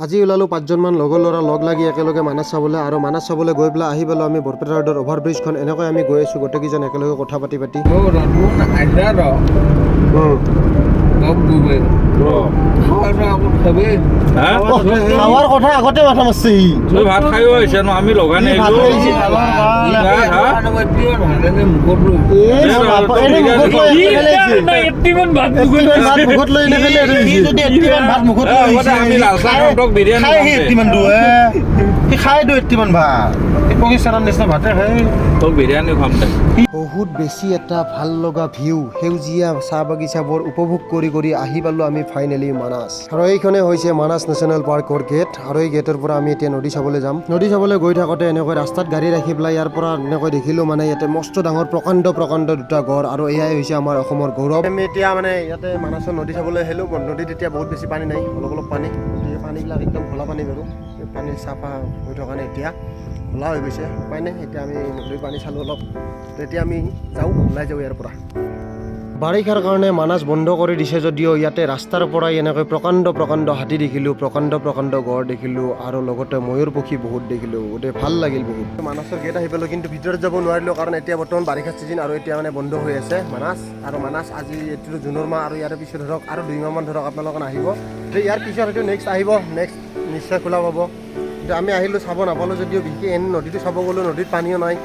আজি ওলালোঁ 5জনমান লগৰ ল'ৰা লগ লাগি একেলগে মানাছ চাবলৈ আৰু মানাছ চাবলৈ গৈ পেলাই আহি পেলাই আমি বৰপেটা ৰোডৰ অভাৰব্ৰিজখন এনেকৈ আমি গৈ আছোঁ গোটেইকেইজন একেলগে কথা পাতি খাৱাৰ কথা আগতে মাথা মাৰছি ভাত খাই আহিছে ন আমি লগা নাই বহুত বেছি এটা ভাল লগা ভিউ সেউজীয়া চাহ বাগিচাবোৰ উপভোগ কৰি কৰি আহি পালোঁ আমি ফাইনেলি মানাছ আৰু এইখনে হৈছে মানাছ নেশ্যনেল পাৰ্কৰ গেট আৰু এই গেটৰ পৰা আমি এতিয়া নদী চাবলৈ যাম নদী চাবলৈ গৈ থাকোঁতে এনেকৈ ৰাস্তাত গাড়ী ৰাখি পেলাই ইয়াৰ পৰা এনেকৈ দেখিলোঁ মানে ইয়াতে মস্ত ডাঙৰ প্ৰকাণ্ড দুটা গড় আৰু এয়াই হৈছে আমাৰ অসমৰ গৌৰৱ আমি এতিয়া মানে ইয়াতে মানাছৰ নদী চাবলৈ আহিলোঁ নদীত এতিয়া বহুত বেছি পানী নাই অলপ পানী পানীবিলাক একদম ঘোলা পানী বাৰু পানী চাফা হৈ থকা নাই এতিয়া ঘোলা হৈ গৈছে উপায় নাই এতিয়া আমি নদীৰ পানী চালোঁ অলপ তেতিয়া আমি যাওঁ ওলাই যাওঁ ইয়াৰ পৰা বাৰিষাৰ কাৰণে মানাছ বন্ধ কৰি দিছে যদিও ইয়াতে ৰাস্তাৰ পৰাই এনেকৈ প্ৰকাণ্ড হাতী দেখিলোঁ প্ৰকাণ্ড গড় দেখিলোঁ আৰু লগতে ময়ূৰ পক্ষী বহুত দেখিলোঁ গোটেই ভাল লাগিল বহুত মানাছৰ গেট আহি পালোঁ কিন্তু ভিতৰত যাব নোৱাৰিলোঁ কাৰণ এতিয়া বৰ্তমান বাৰিষা ছিজন আৰু এতিয়া মানে বন্ধ হৈ আছে মানাছ আৰু মানাছ আজি এইটো জুনৰ মাহ আৰু ইয়াৰ পিছত ধৰক আৰু 2 মাহমান ধৰক আপোনালোকে আহিব ইয়াৰ পিছত হয়তো নেক্সট আহিব নেক্সট নিশ্চয় খোলা পাব কিন্তু আমি আহিলোঁ চাব নাপালোঁ যদিও বিশেষ এনে নদীটো চাব গ'লোঁ নদীত পানীও নাই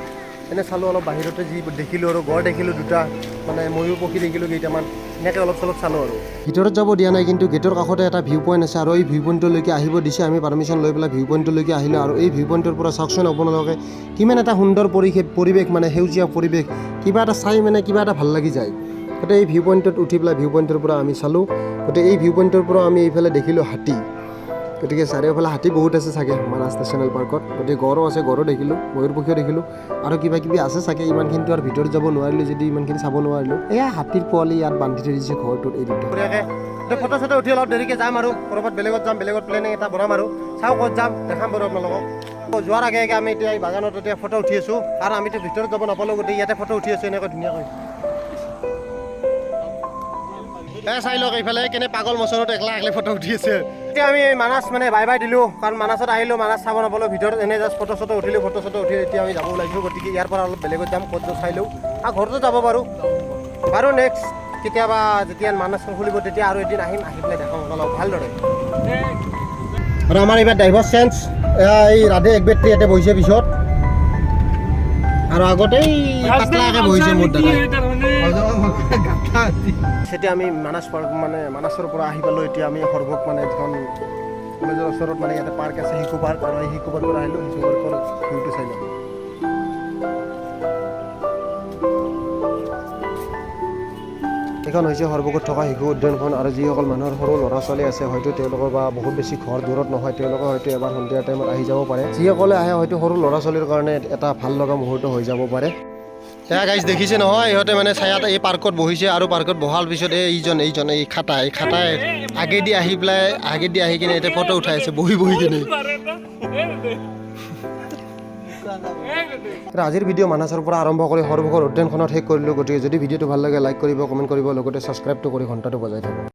এনে চালোঁ অলপ বাহিৰতে যি দেখিলোঁ আৰু গড় দেখিলোঁ দুটা মানে ময়ূৰ পক্ষী দেখিলোঁ কেইটামান এনেকৈ অলপ চলপ চালোঁ আৰু ভিতৰত যাব দিয়া নাই কিন্তু গেটৰ কাষতে এটা ভিউ পইণ্ট আছে আৰু এই ভিউ পইণ্টলৈকে আহিব দিছে আমি পাৰ্মিশ্যন লৈ পেলাই ভিউ পইণ্টলৈকে আহিলোঁ আৰু এই ভিউ পইণ্টৰ পৰা চাওকচোন আপোনালোকে কিমান এটা সুন্দৰ পৰিৱেশ মানে সেউজীয়া পৰিৱেশ কিবা এটা চাই মানে কিবা এটা ভাল লাগি যায় গতিকে এই ভিউ পইণ্টত উঠি পেলাই ভিউ পইণ্টৰ পৰা আমি চালোঁ গতিকে এই ভিউ পইণ্টৰ পৰা আমি এইফালে দেখিলোঁ হাতী গতিকে চাৰিওফালে হাতী বহুত আছে চাগে মানাছ নেশ্যনেল পাৰ্কত গতিকে গড়ো আছে গড়ো দেখিলোঁ ময়ূৰ পক্ষীও দেখিলোঁ আৰু কিবা আছে চাগে ইমানখিনিতো আৰু ভিতৰত যাব নোৱাৰিলোঁ যদি ইমানখিনি চাব নোৱাৰিলোঁ এয়া হাতীৰ পোৱালি ইয়াত বান্ধি থৈ দিছে ঘৰটোত এই দুটা ফটো চটো উঠি অলপ দেৰিকৈ যাম আৰু ক'ৰবাত বেলেগত যাম বেলেগত প্লেনিং এটা বনাম আৰু চাওঁ ক'ত যাম দেখাম বাৰু আপোনালোকক যোৱাৰ আগে আমি এতিয়া এই বাগানত এতিয়া ফটো উঠি আছোঁ আৰু আমিতো ভিতৰত যাব নাপালোঁ গতিকে ইয়াতে ফটো উঠি আছোঁ এনেকৈ ধুনীয়াকৈ চাই লওক এইফালে কেনে পাগল মচনত একলা ফটো উঠি আছে এতিয়া আমি মানাছ মানে বাই দিলোঁ কাৰণ মানাছত আহিলোঁ মানাছ চাব নাপালোঁ ভিতৰত এনে জাষ্ট ফটো চটো উঠি এতিয়া আমি যাব ওলাইছোঁ গতিকে ইয়াৰ পৰা অলপ বেলেগত যাম ক'ত চাই লওঁ আৰু ঘৰতো যাব বাৰু নেক্সট কেতিয়াবা যেতিয়া মানাছখন খুলিব তেতিয়া আৰু এদিন আহিম আহি পেলাই দেখাম অলপ ভালদৰে আৰু আমাৰ এইবাৰ ড্ৰাইভাৰ চেঞ্জ এই ৰাধে এক বেট্ৰি ইয়াতে বহিছে পিছত আৰু আগতেই পাতলাকৈ বহিছে মোৰ দাদা এতিয়া আমি মানাছ পাৰ্ক মানে মানাছৰ পৰা আহি পালোঁ এতিয়া আমি সৰ্বক মানে এখন কলেজৰ ওচৰত মানে ইয়াতে পাৰ্ক আছে শিশু পাৰ্ক আৰু এই শিশু পাৰ্কৰ আহিলোঁ শিশু পাৰ্কৰ ভিউটো চাই লওঁ এইখন হৈছে সৰ্বকত থকা শিশু উদ্যানখন আৰু যিসকল মানুহৰ সৰু ল'ৰা ছোৱালী আছে হয়তো তেওঁলোকৰ বা বহুত বেছি ঘৰ দূৰত নহয় তেওঁলোকে হয়তো এবাৰ সন্ধিয়া টাইমত আহি যাব পাৰে যিসকলে আহে হয়তো সৰু ল'ৰা ছোৱালীৰ কাৰণে এটা ভাল লগা মুহূৰ্ত হৈ যাব পাৰে এয়া গাইজ দেখিছে নহয় ইহঁতে মানে ছায়াত এই পাৰ্কত বহিছে আৰু পাৰ্কত বহাৰ পিছত এই খাটাই আগেদি আহি কিনে এতিয়া ফটো উঠাই আছে বহি কিনে আজিৰ ভিডিঅ' মানাছৰ পৰা আৰম্ভ কৰি সৰ্বকৰ উদ্যানখনত শেষ কৰিলোঁ গতিকে যদি ভিডিঅ'টো ভাল লাগে লাইক কৰিব কমেণ্ট কৰিব লগতে ছাবস্ক্ৰাইবটো কৰি ঘণ্টাটো বজাই থাকক